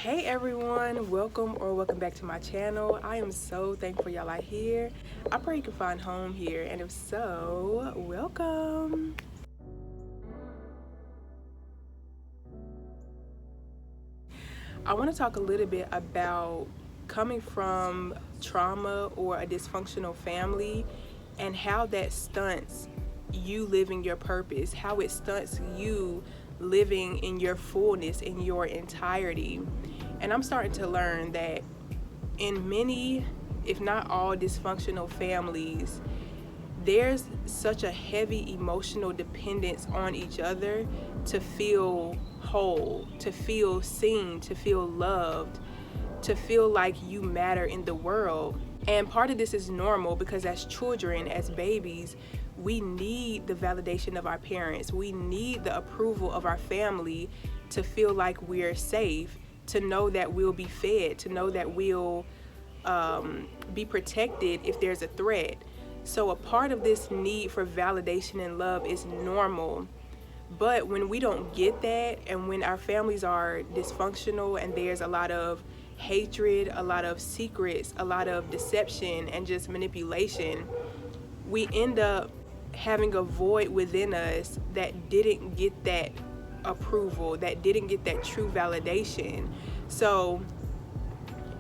Hey everyone, welcome back to my channel. I am so thankful y'all are here. I pray you can find home here, and if so, welcome. I want to talk a little bit about coming from trauma or a dysfunctional family and how that stunts you living your purpose, how it stunts you living in your fullness, in your entirety. And I'm starting to learn that in many, if not all, dysfunctional families, there's such a heavy emotional dependence on each other to feel whole, to feel seen, to feel loved, to feel like you matter in the world. And part of this is normal because as children, as babies, we need the validation of our parents. We need the approval of our family to feel like we're safe, to know that we'll be fed, to know that we'll be protected if there's a threat. So a part of this need for validation and love is normal. But when we don't get that, and when our families are dysfunctional and there's a lot of hatred, a lot of secrets, a lot of deception, and just manipulation, we end up having a void within us that didn't get that approval, that didn't get that true validation. So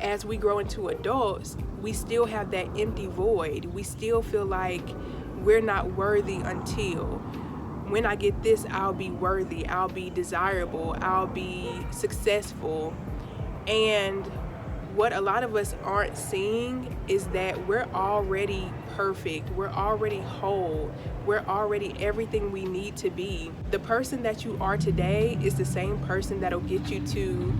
as we grow into adults, we still have that empty void. We still feel like we're not worthy until when I get this, I'll be worthy, I'll be desirable, I'll be successful. And what a lot of us aren't seeing is that we're already perfect, we're already whole, we're already everything we need to be. The person that you are today is the same person that'll get you to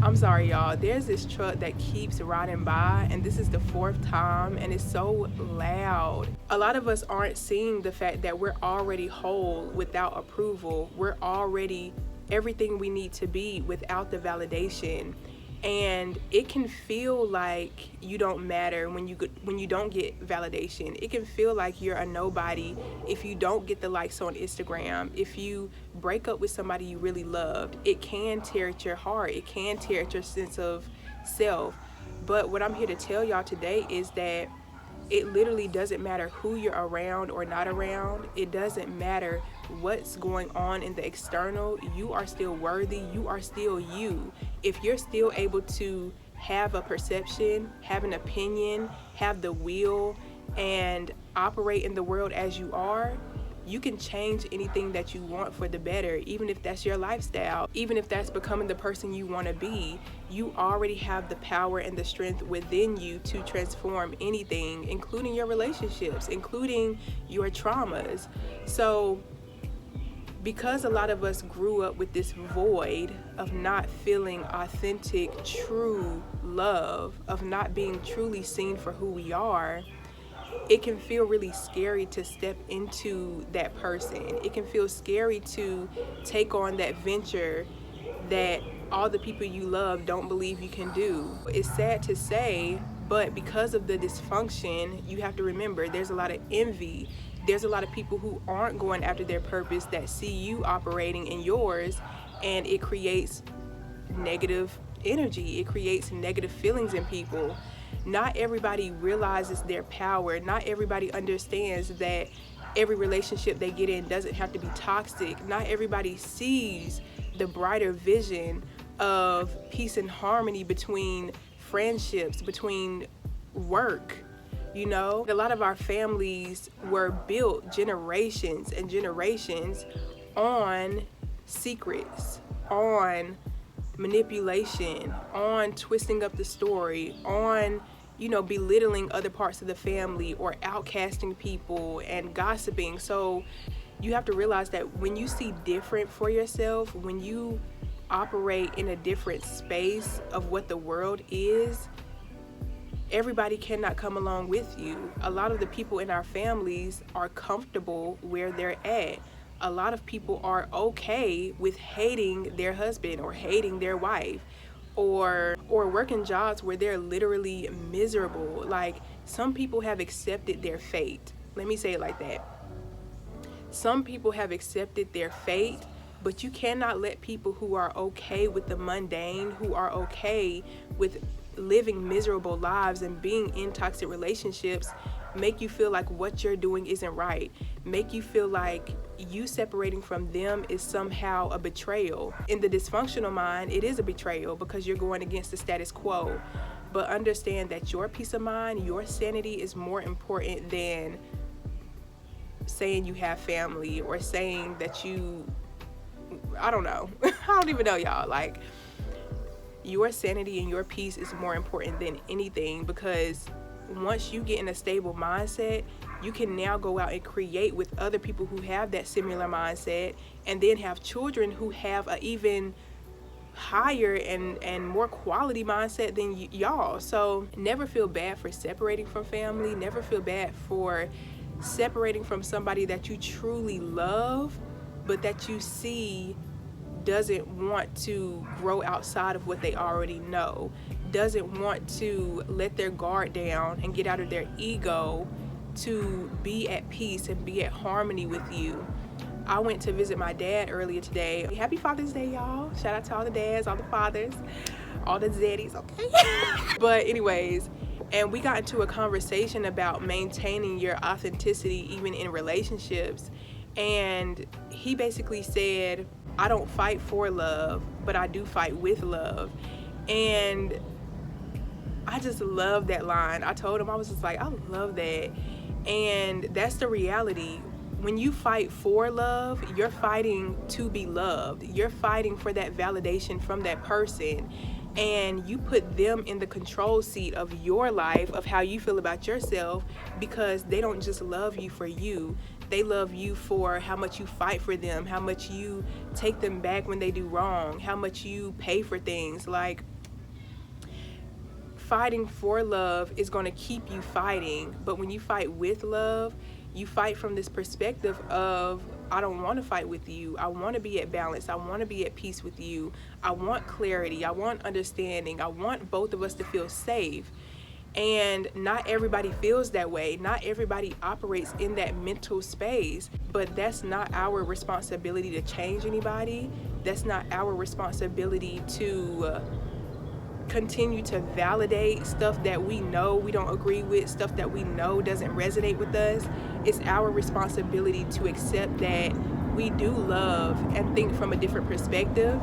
I'm sorry, y'all. There's this truck that keeps riding by, and this is the fourth time, and it's so loud. A lot of us aren't seeing the fact that we're already whole without approval. We're already everything we need to be without the validation. And it can feel like you don't matter when you don't get validation. It can feel like you're a nobody if you don't get the likes on Instagram. If you break up with somebody you really loved, it can tear at your heart. It can tear at your sense of self. But what I'm here to tell y'all today is that it literally doesn't matter who you're around or not around. It doesn't matter what's going on in the external. You are still worthy. You are still you. If you're still able to have a perception, have an opinion, have the will, and operate in the world as you are, you can change anything that you want for the better, even if that's your lifestyle, even if that's becoming the person you want to be. You already have the power and the strength within you to transform anything, including your relationships, including your traumas. So because a lot of us grew up with this void of not feeling authentic, true love, of not being truly seen for who we are, it can feel really scary to step into that person. It can feel scary to take on that venture that all the people you love don't believe you can do. It's sad to say, but because of the dysfunction, you have to remember there's a lot of envy. There's a lot of people who aren't going after their purpose that see you operating in yours, and it creates negative energy. It creates negative feelings in people. Not everybody realizes their power. Not everybody understands that every relationship they get in doesn't have to be toxic. Not everybody sees the brighter vision of peace and harmony between friendships, between work. You know, a lot of our families were built generations and generations on secrets, on manipulation, on twisting up the story, on belittling other parts of the family or outcasting people and gossiping. So you have to realize that when you see different for yourself, when you operate in a different space of what the world is, everybody cannot come along with you. A lot of the people in our families are comfortable where they're at. A lot of people are okay with hating their husband or hating their wife or working jobs where they're literally miserable. Like, some people have accepted their fate. Let me say it like that. Some people have accepted their fate But you cannot let people who are okay with the mundane, who are okay with living miserable lives and being in toxic relationships, make you feel like what you're doing isn't right, make you feel like you separating from them is somehow a betrayal. In the dysfunctional mind, it is a betrayal because you're going against the status quo. But understand that your peace of mind, your sanity is more important than saying you have family or saying that you, I don't know. I don't even know, y'all. Like, your sanity and your peace is more important than anything, because once you get in a stable mindset, you can now go out and create with other people who have that similar mindset, and then have children who have a even higher and more quality mindset than y'all. So never feel bad for separating from family. Never feel bad for separating from somebody that you truly love, but that you see doesn't want to grow outside of what they already know, doesn't want to let their guard down and get out of their ego to be at peace and be at harmony with you. I went to visit my dad earlier today. Happy Father's Day, y'all. Shout out to all the dads, all the fathers, all the zaddies, okay? But anyways, and we got into a conversation about maintaining your authenticity even in relationships. And he basically said, I don't fight for love, but I do fight with love. And I just love that line. I told him, I was just like, I love that. And that's the reality. When you fight for love, you're fighting to be loved. You're fighting for that validation from that person. And you put them in the control seat of your life, of how you feel about yourself, because they don't just love you for you. They love you for how much you fight for them, how much you take them back when they do wrong, how much you pay for things. Like, fighting for love is going to keep you fighting. But when you fight with love, you fight from this perspective of, I don't want to fight with you. I want to be at balance. I want to be at peace with you. I want clarity. I want understanding. I want both of us to feel safe. And not everybody feels that way. Not everybody operates in that mental space. But that's not our responsibility to change anybody. That's not our responsibility to continue to validate stuff that we know we don't agree with, stuff that we know doesn't resonate with us. It's our responsibility to accept that we do love and think from a different perspective.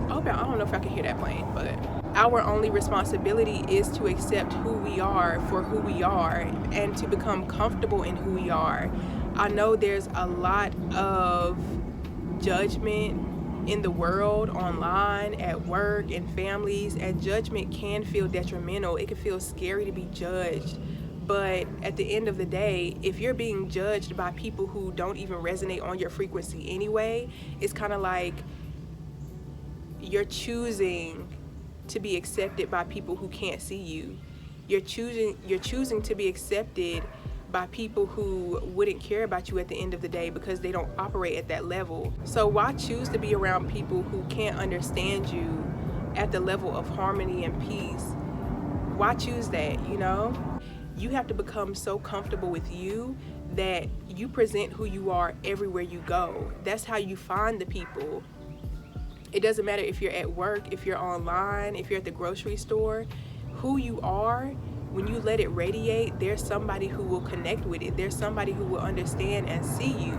I don't know if I can hear that plane, but our only responsibility is to accept who we are for who we are and to become comfortable in who we are. I know there's a lot of judgment in the world, online, at work, in families, and judgment can feel detrimental. It can feel scary to be judged. But at the end of the day, if you're being judged by people who don't even resonate on your frequency anyway, it's kind of like you're choosing to be accepted by people who can't see you. You're choosing to be accepted by people who wouldn't care about you at the end of the day because they don't operate at that level. So why choose to be around people who can't understand you at the level of harmony and peace? Why choose that, you know? You have to become so comfortable with you that you present who you are everywhere you go. That's how you find the people. It doesn't matter if you're at work, if you're online, if you're at the grocery store. Who you are, when you let it radiate, there's somebody who will connect with it. There's somebody who will understand and see you.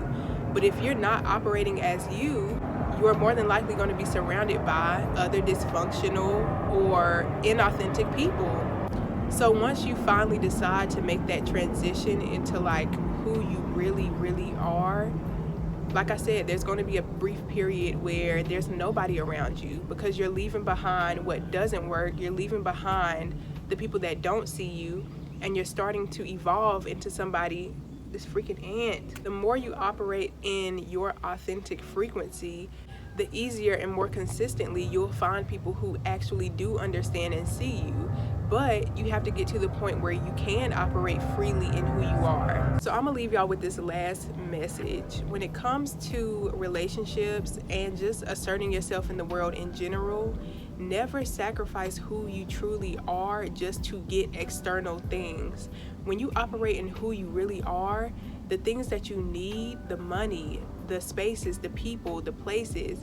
But if you're not operating as you, you're more than likely going to be surrounded by other dysfunctional or inauthentic people. So once you finally decide to make that transition into like who you really, really are, like I said, there's going to be a brief period where there's nobody around you because you're leaving behind what doesn't work. You're leaving behind the people that don't see you, and you're starting to evolve into somebody, this freaking ant. The more you operate in your authentic frequency, the easier and more consistently you'll find people who actually do understand and see you. But you have to get to the point where you can operate freely in who you are. So I'm gonna leave y'all with this last message. When it comes to relationships and just asserting yourself in the world in general, never sacrifice who you truly are just to get external things. When you operate in who you really are, the things that you need, the money, the spaces, the people, the places,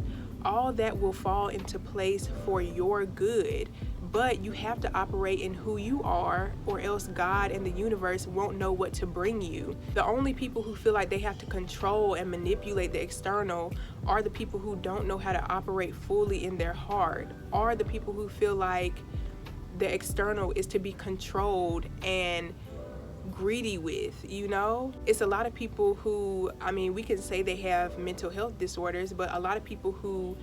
all that will fall into place for your good. But you have to operate in who you are, or else God and the universe won't know what to bring you. The only people who feel like they have to control and manipulate the external are the people who don't know how to operate fully in their heart, are the people who feel like the external is to be controlled and greedy with, you know? It's a lot of people who, I mean, we can say they have mental health disorders, but a lot of people who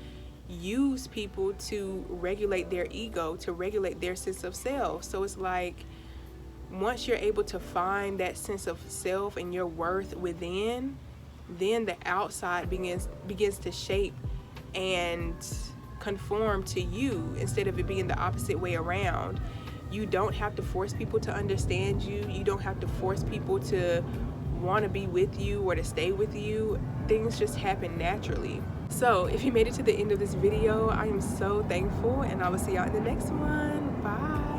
use people to regulate their ego, to regulate their sense of self. So it's like, once you're able to find that sense of self and your worth within, then the outside begins to shape and conform to you, instead of it being the opposite way around. You don't have to force people to understand you. You don't have to force people to want to be with you or to stay with you. Things just happen naturally. So if you made it to the end of this video, I am so thankful, and I will see y'all in the next one. Bye.